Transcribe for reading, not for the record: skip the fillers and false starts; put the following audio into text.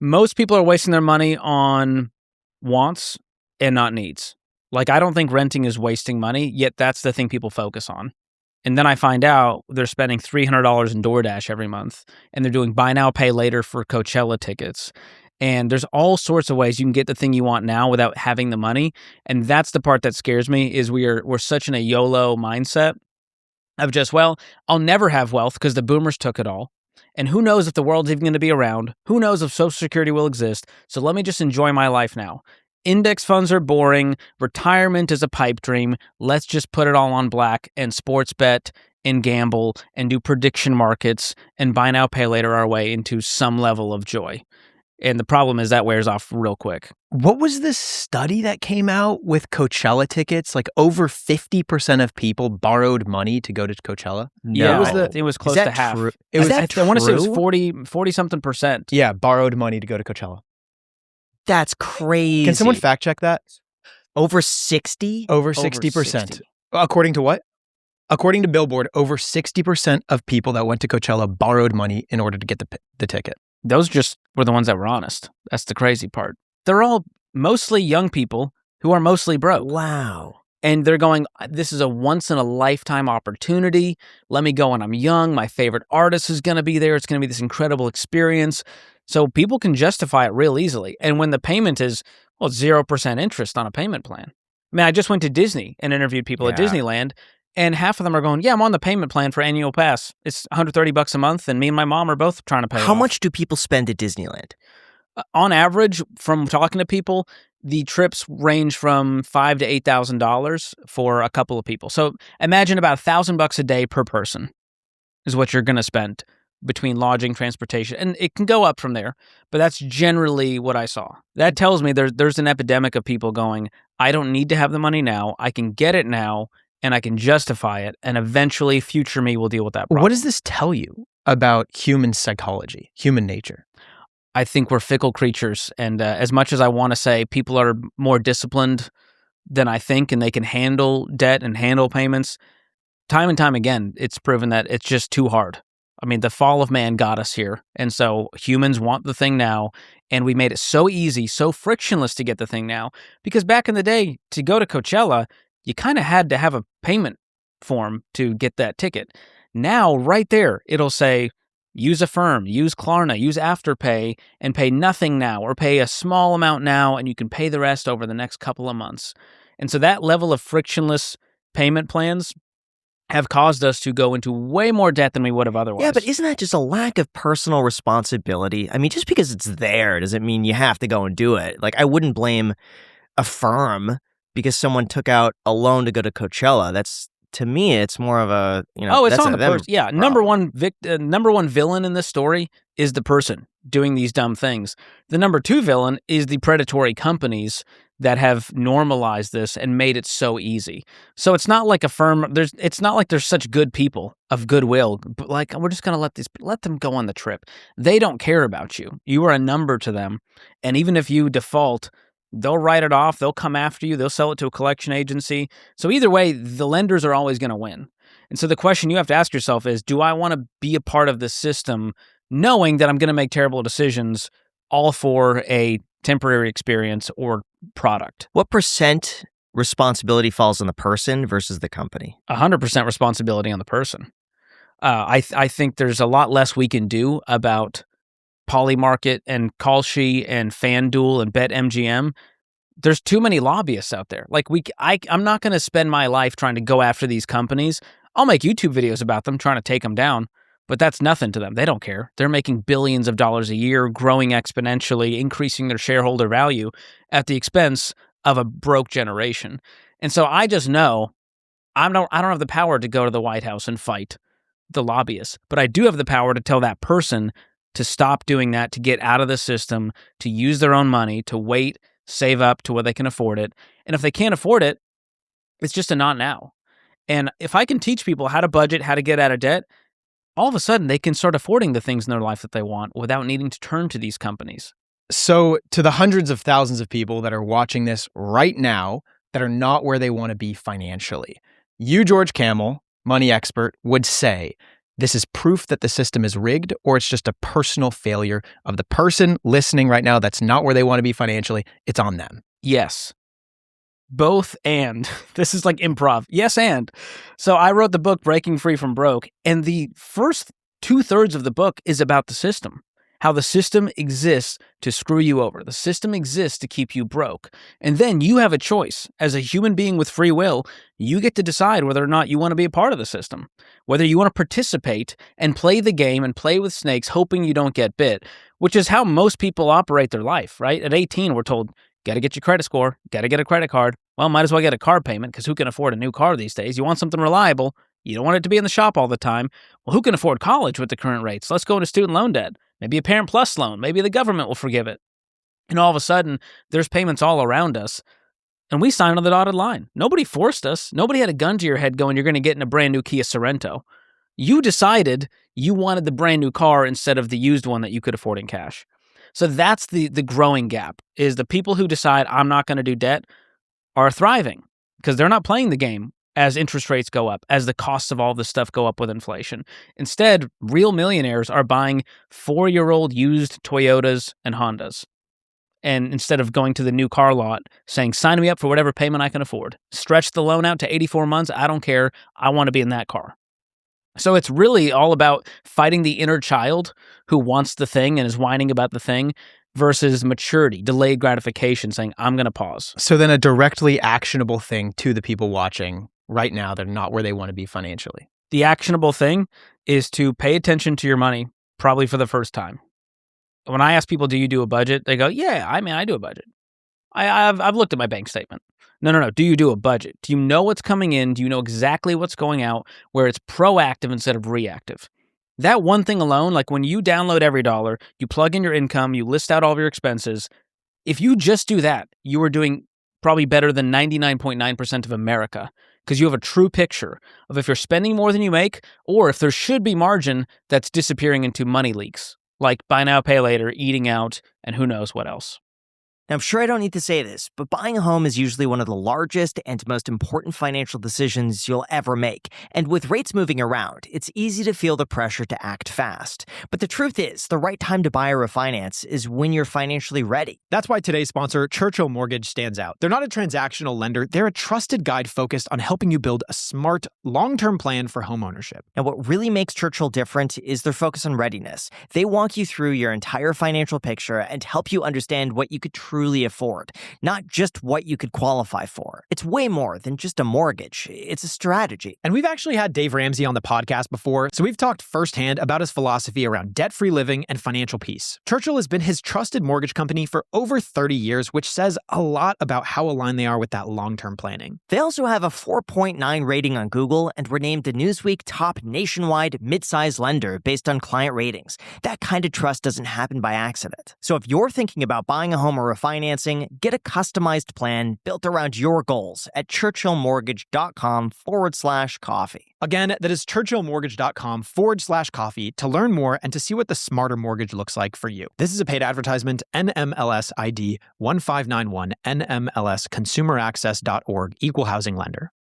Most people are wasting their money on wants and not needs. Like, I don't think renting is wasting money, yet that's the thing people focus on. And then I find out they're spending $300 in DoorDash every month, and they're doing buy now, pay later for Coachella tickets. And there's all sorts of ways you can get the thing you want now without having the money. And that's the part that scares me, is we're such in a YOLO mindset of just, well, I'll never have wealth because the boomers took it all. And who knows if the world's even going to be around? Who knows if Social Security will exist? So let me just enjoy my life now. Index funds are boring. Retirement is a pipe dream. Let's just put it all on black and sports bet and gamble and do prediction markets and buy now, pay later our way into some level of joy. And the problem is that wears off real quick. What was this study that came out with Coachella tickets? Like over 50% of people borrowed money to go to Coachella? No. Yeah, it was close to half. True? I want to say it was 40-something percent. Yeah, borrowed money to go to Coachella. That's crazy. Can someone fact check that? Over 60? Over 60%. According to what? According to Billboard, over 60% of people that went to Coachella borrowed money in order to get the ticket. Those just were the ones that were honest. That's the crazy part. They're all mostly young people who are mostly broke. Wow. And they're going, this is a once-in-a-lifetime opportunity. Let me go when I'm young. My favorite artist is going to be there. It's going to be this incredible experience. So people can justify it real easily. And when the payment is, 0% interest on a payment plan. I mean, I just went to Disney and interviewed people at Disneyland, and half of them are going, yeah, I'm on the payment plan for annual pass. It's $130 a month, and me and my mom are both trying to pay it How off. much do people spend at Disneyland? On average, from talking to people, the trips range from $5,000 to $8,000 for a couple of people. So imagine about $1,000 a day per person is what you're going to spend between lodging, transportation, and it can go up from there. But that's generally what I saw. That tells me there's an epidemic of people going, I don't need to have the money now. I can get it now, and I can justify it, and eventually future me will deal with that problem. What does this tell you about human psychology, human nature? I think we're fickle creatures, and as much as I want to say people are more disciplined than I think, and they can handle debt and handle payments, time and time again, it's proven that it's just too hard. I mean, the fall of man got us here, and so humans want the thing now, and we made it so easy, so frictionless to get the thing now, because back in the day, to go to Coachella, you kind of had to have a payment form to get that ticket. Now, right there, it'll say, use Affirm, use Klarna, use Afterpay, and pay nothing now, or pay a small amount now, and you can pay the rest over the next couple of months. And so that level of frictionless payment plans have caused us to go into way more debt than we would have otherwise. Yeah, but isn't that just a lack of personal responsibility? I mean, just because it's there doesn't mean you have to go and do it. Like, I wouldn't blame Affirm because someone took out a loan to go to Coachella. That's, to me, it's more of a, it's on the person. Yeah, number one villain in this story is the person doing these dumb things. The number two villain is the predatory companies that have normalized this and made it so easy. So it's not like it's not like there's such good people of goodwill, but like, we're just going to let them go on the trip. They don't care about you. You are a number to them. And even if you default, they'll write it off. They'll come after you. They'll sell it to a collection agency. So either way, the lenders are always going to win. And so the question you have to ask yourself is, do I want to be a part of this system knowing that I'm going to make terrible decisions all for a temporary experience or product? What percent responsibility falls on the person versus the company? 100% responsibility on the person. I think there's a lot less we can do about Polymarket and Kalshi and FanDuel and BetMGM. There's too many lobbyists out there. Like I'm not going to spend my life trying to go after these companies. I'll make YouTube videos about them trying to take them down, but that's nothing to them. They don't care. They're making billions of dollars a year, growing exponentially, increasing their shareholder value at the expense of a broke generation. And so I just know I don't have the power to go to the White House and fight the lobbyists, but I do have the power to tell that person to stop doing that, to get out of the system, to use their own money, to wait, save up to where they can afford it. And if they can't afford it, it's just a not now. And if I can teach people how to budget, how to get out of debt, all of a sudden they can start affording the things in their life that they want without needing to turn to these companies. So to the hundreds of thousands of people that are watching this right now that are not where they want to be financially, you, George Kamel, money expert, would say this is proof that the system is rigged, or it's just a personal failure of the person listening right now that's not where they want to be financially. It's on them. Yes. Both and. This is like improv. Yes, and. So I wrote the book Breaking Free from Broke, and the first 2/3 of the book is about the system. How the system exists to screw you over. The system exists to keep you broke. And then you have a choice. As a human being with free will, you get to decide whether or not you want to be a part of the system. Whether you want to participate and play the game and play with snakes hoping you don't get bit, which is how most people operate their life, right? At 18, we're told, got to get your credit score, got to get a credit card. Well, might as well get a car payment because who can afford a new car these days? You want something reliable. You don't want it to be in the shop all the time. Well, who can afford college with the current rates? Let's go into student loan debt. Maybe a Parent Plus loan. Maybe the government will forgive it. And all of a sudden, there's payments all around us. And we signed on the dotted line. Nobody forced us. Nobody had a gun to your head going, you're going to get in a brand new Kia Sorento. You decided you wanted the brand new car instead of the used one that you could afford in cash. So that's the growing gap, is the people who decide I'm not going to do debt are thriving because they're not playing the game as interest rates go up, as the costs of all this stuff go up with inflation. Instead, real millionaires are buying 4-year-old used Toyotas and Hondas. And instead of going to the new car lot saying, sign me up for whatever payment I can afford, stretch the loan out to 84 months, I don't care, I want to be in that car. So it's really all about fighting the inner child who wants the thing and is whining about the thing versus maturity, delayed gratification, saying, I'm going to pause. So then a directly actionable thing to the people watching right now, they're not where they want to be financially. The actionable thing is to pay attention to your money, probably for the first time. When I ask people, do you do a budget? They go, yeah, I do a budget. I've looked at my bank statement. No. Do you do a budget? Do you know what's coming in? Do you know exactly what's going out, where it's proactive instead of reactive? That one thing alone, like when you download EveryDollar, you plug in your income, you list out all of your expenses. If you just do that, you are doing probably better than 99.9% of America, because you have a true picture of if you're spending more than you make, or if there should be margin that's disappearing into money leaks, like buy now, pay later, eating out, and who knows what else. Now, I'm sure I don't need to say this, but buying a home is usually one of the largest and most important financial decisions you'll ever make. And with rates moving around, it's easy to feel the pressure to act fast. But the truth is, the right time to buy or refinance is when you're financially ready. That's why today's sponsor, Churchill Mortgage, stands out. They're not a transactional lender. They're a trusted guide focused on helping you build a smart, long-term plan for homeownership. And what really makes Churchill different is their focus on readiness. They walk you through your entire financial picture and help you understand what you could truly afford, not just what you could qualify for. It's way more than just a mortgage. It's a strategy. And we've actually had Dave Ramsey on the podcast before, so we've talked firsthand about his philosophy around debt-free living and financial peace. Churchill has been his trusted mortgage company for over 30 years, which says a lot about how aligned they are with that long-term planning. They also have a 4.9 rating on Google and were named the Newsweek top nationwide mid-size lender based on client ratings. That kind of trust doesn't happen by accident. So if you're thinking about buying a home or refinancing, get a customized plan built around your goals at churchillmortgage.com/coffee. Again, that is churchillmortgage.com/coffee to learn more and to see what the smarter mortgage looks like for you. This is a paid advertisement, NMLS ID 1591, NMLS consumeraccess.org, equal housing lender.